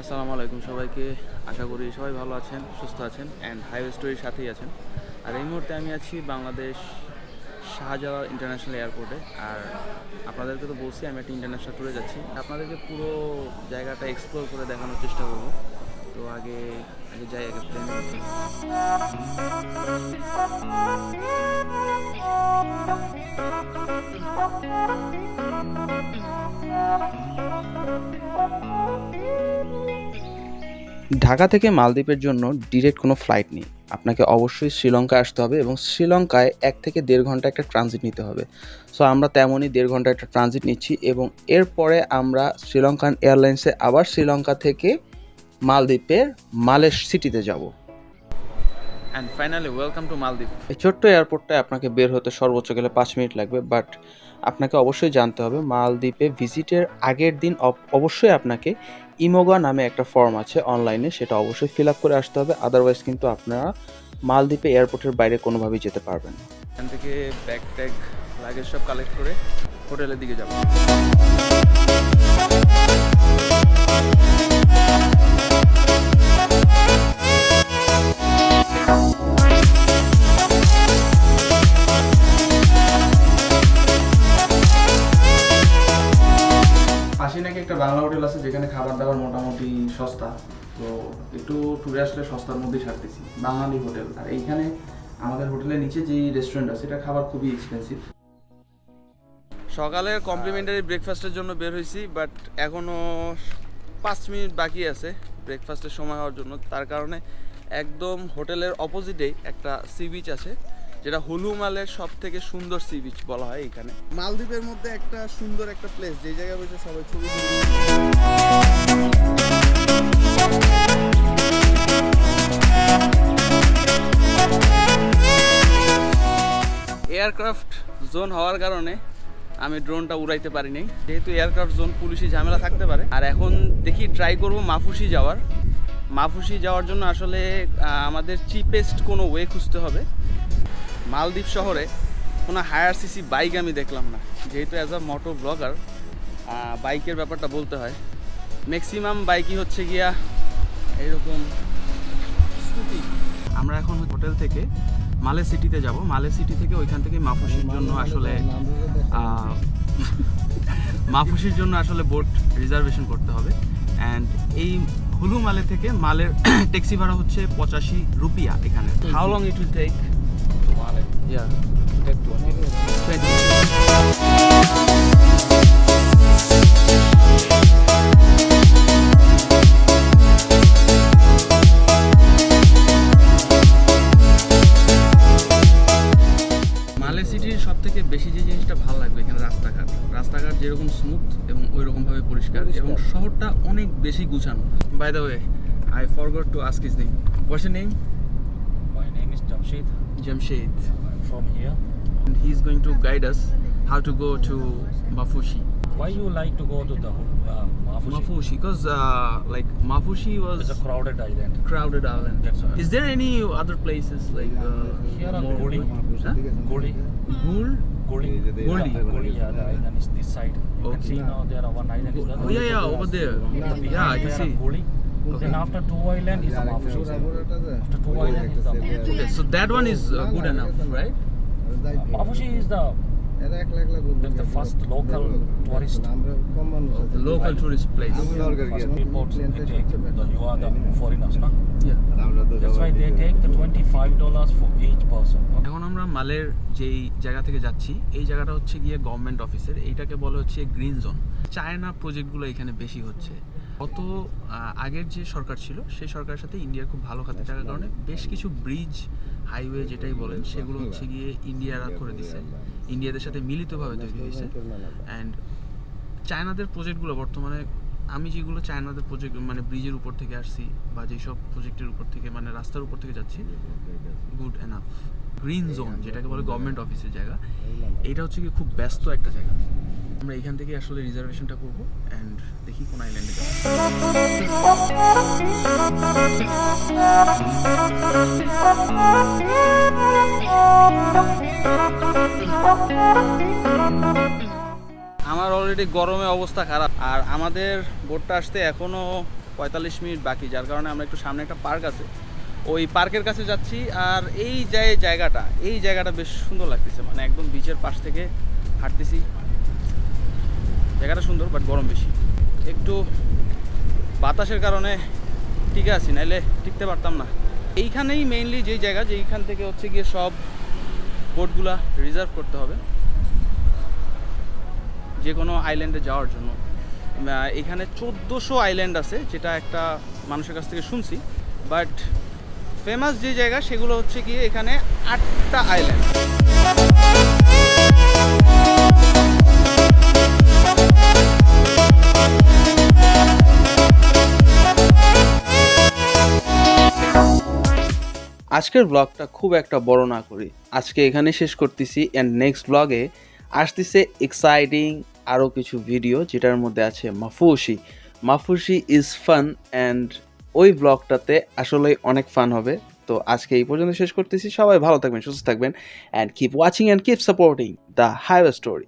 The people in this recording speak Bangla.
আসসালামু আলাইকুম সবাইকে। আশা করি সবাই ভালো আছেন, সুস্থ আছেন অ্যান্ড হাইওয়ে স্টোরির সাথেই আছেন। আর এই মুহূর্তে আমি আছি বাংলাদেশ শাহজালাল ইন্টারন্যাশনাল এয়ারপোর্টে। আর আপনাদেরকে তো বলছি আমি একটা ইন্টারন্যাশনাল ট্যুরে যাচ্ছি, আপনাদেরকে পুরো জায়গাটা এক্সপ্লোর করে দেখানোর চেষ্টা করবো। তো আগে যাই, আগে প্লেনে। ঢাকা থেকে মালদ্বীপের জন্য ডিরেক্ট কোনো ফ্লাইট নেই, আপনাকে অবশ্যই শ্রীলঙ্কা আসতে হবে এবং শ্রীলঙ্কায় 1 থেকে 1.5 ঘন্টা একটা ট্রানজিট নিতে হবে। সো আমরা তেমনই 1.5 ঘন্টা একটা ট্রানজিট নিচ্ছি এবং এরপরে আমরা শ্রীলঙ্কান এয়ারলাইন্সে আবার শ্রীলঙ্কা থেকে মালদ্বীপের মালে সিটিতে যাব। অ্যান্ড ফাইনালি ওয়েলকাম টু মালদ্বীপ। এই ছোট্ট এয়ারপোর্টটায় আপনাকে বের হতে সর্বোচ্চ গেলে 5 মিনিট লাগবে, বাট আপনাকে অবশ্যই জানতে হবে মালদ্বীপে ভিজিটের আগের দিন অবশ্যই আপনাকে ইমোগা নামে একটা ফর্ম আছে অনলাইনে, সেটা অবশ্যই ফিল আপ করে আসতে হবে, আদারওয়াইজ কিন্তু আপনারা মালদ্বীপে এয়ারপোর্টের বাইরে কোনোভাবেই যেতে পারবেন না। এখান থেকে ব্যাগ ট্যাগ লাগেজ সব কালেক্ট করে হোটেলের দিকে যাব। পাশে নাকি একটা বাংলা হোটেল আছে যেখানে খাবার দাবার মোটামুটি সস্তা, তো একটু ট্যুরে আসলে সস্তার মধ্যেই ছাড়তেছি, বাঙালি হোটেল। আর এইখানে আমাদের হোটেলের নিচে যেই রেস্টুরেন্ট আছে এটা খাবার খুবই এক্সপেন্সিভ। সকালের কমপ্লিমেন্টারি ব্রেকফাস্টের জন্য বের হয়েছি, বাট এখনও 5 মিনিট বাকি আছে ব্রেকফাস্টের সময় হওয়ার জন্য। তার কারণে একদম হোটেলের অপোজিটেই একটা সি বিচ আছে, যেটা হুলুমালের সব থেকে সুন্দর সি বিচ বলা হয়। এখানে মালদ্বীপের মধ্যে একটা সুন্দর একটা প্লেস, যে জায়গায় বসে সবাই ছবি এয়ারক্রাফট জোন হওয়ার কারণে আমি ড্রোনটা উড়াইতে পারি নাই, যেহেতু এয়ারক্রাফট জোন পুলিশি ঝামেলা থাকতে পারে। আর এখন দেখি ট্রাই করব মাফুসি যাওয়ার জন্য আসলে আমাদের চিপেস্ট কোনো ওয়ে খুঁজতে হবে। মালদ্বীপ শহরে কোনো হায়ার সিসি বাইক আমি দেখলাম না, যেহেতু অ্যাজ আ মোটো ব্লগার বাইকের ব্যাপারটা বলতে হয়। ম্যাক্সিমাম বাইকই হচ্ছে গিয়া এইরকম স্কুটি। আমরা এখন হোটেল থেকে মালে সিটিতে যাব, মালে সিটি থেকে ওইখান থেকে মাফুসির জন্য আসলে বোট রিজার্ভেশন করতে হবে। অ্যান্ড এই হুলু মালে থেকে মালের ট্যাক্সি ভাড়া হচ্ছে 85 রুপিয়া এখানে। How long it will take? Yeah, take 20. মালে সিটির সব থেকে বেশি যে জিনিসটা ভালো লাগবে এখানে রাস্তাঘাট যেরকম স্মুথ এবং ওই রকমভাবে পরিষ্কার, এবং শহরটা অনেক বেশি গুছানো। By the way, I forgot to ask his name. What's your name? My name is Jamshid. Jamshid. From here. And he's going to guide us how to go to Mafushi. Why you like to go to the Mafushi? Mafushi, because like Mafushi was It's a crowded island. That's why. Is there any other places like Here are more- Goli. Huh? Goli. Gul? Goli. Goli. Goli. Yeah, the island is this side. You can Okay. see now there are one island is there. Oh yeah, over there. Yeah, I can There see. are Goli. Okay. Then after two island is the Mafushi. After two island is the Mafushi. Okay, so that one is good enough, right? Mafushi is the first local tourist. The local tourist place. First reports they take. You are the foreigners, no? Yeah. That's why they take the $25 for each person. এখন আমরা মালের যেই জায়গা থেকে যাচ্ছি, এই জায়গাটা হচ্ছে গিয়ে গভর্নমেন্ট অফিসের, এইটাকে বলা হচ্ছে গ্রিন জোন। চায়না প্রজেক্টগুলো এখানে বেশি হচ্ছে। গত আগের যে সরকার ছিল সেই সরকারের সাথে ইন্ডিয়ার খুব ভালো খাতে থাকার কারণে বেশ কিছু ব্রিজ, হাইওয়ে যেটাই বলেন, সেগুলো হচ্ছে গিয়ে ইন্ডিয়ারা করে দিছে, ইন্ডিয়াদের সাথে মিলিতভাবে তৈরি হয়েছে। অ্যান্ড চায়নাদের প্রজেক্টগুলো বর্তমানে, আমি যেগুলো চায়নাদের প্রজেক্ট মানে ব্রিজের উপর থেকে আসছি বা যেসব প্রজেক্টের উপর থেকে মানে রাস্তার উপর থেকে যাচ্ছি, গুড এনাফ। গ্রিন জোন যেটাকে বলে গভর্নমেন্ট অফিসের জায়গা, এইটা হচ্ছে কি খুব ব্যস্ত একটা জায়গা। আমরা এখান থেকে আসলে রিজার্ভেশনটা করবো অ্যান্ড দেখি কোন আইল্যান্ডে যাবো। আমার অলরেডি গরমে অবস্থা খারাপ, আর আমাদের বোটটা আসতে এখনো 45 মিনিট বাকি, যার কারণে আমরা একটু সামনে একটা পার্ক আছে, ওই পার্কের কাছে যাচ্ছি। আর এই জায়গাটা বেশ সুন্দর লাগতেছে, মানে একদম বিচের পাশ থেকে হাঁটতেছি। জায়গাটা সুন্দর বাট গরম বেশি, একটু বাতাসের কারণে টিকে আছি, নাইলে টিকতে পারতাম না। এইখানেই মেইনলি যেই জায়গা, যেইখান থেকে হচ্ছে গিয়ে সব বোটগুলা রিজার্ভ করতে হবে যে কোনো আইল্যান্ডে যাওয়ার জন্য। এখানে 1400 আইল্যান্ড আছে, যেটা একটা মানুষের কাছ থেকে শুনছি, বাট ফেমাস যে জায়গা সেগুলো হচ্ছে গিয়ে এখানে 8টা আইল্যান্ড। আজকের ব্লগটা খুব একটা বড় না করি, আজকে এখানে শেষ করতেছি। অ্যান্ড নেক্সট ব্লগে আসতেছে এক্সাইটিং আরও কিছু ভিডিও, যেটার মধ্যে আছে মাফুসি ইজ ফান, অ্যান্ড ওই ব্লগটাতে আসলে অনেক ফান হবে। তো আজকে এই পর্যন্ত শেষ করতেছি। সবাই ভালো থাকবেন, সুস্থ থাকবেন, and keep watching and keep supporting the highway story.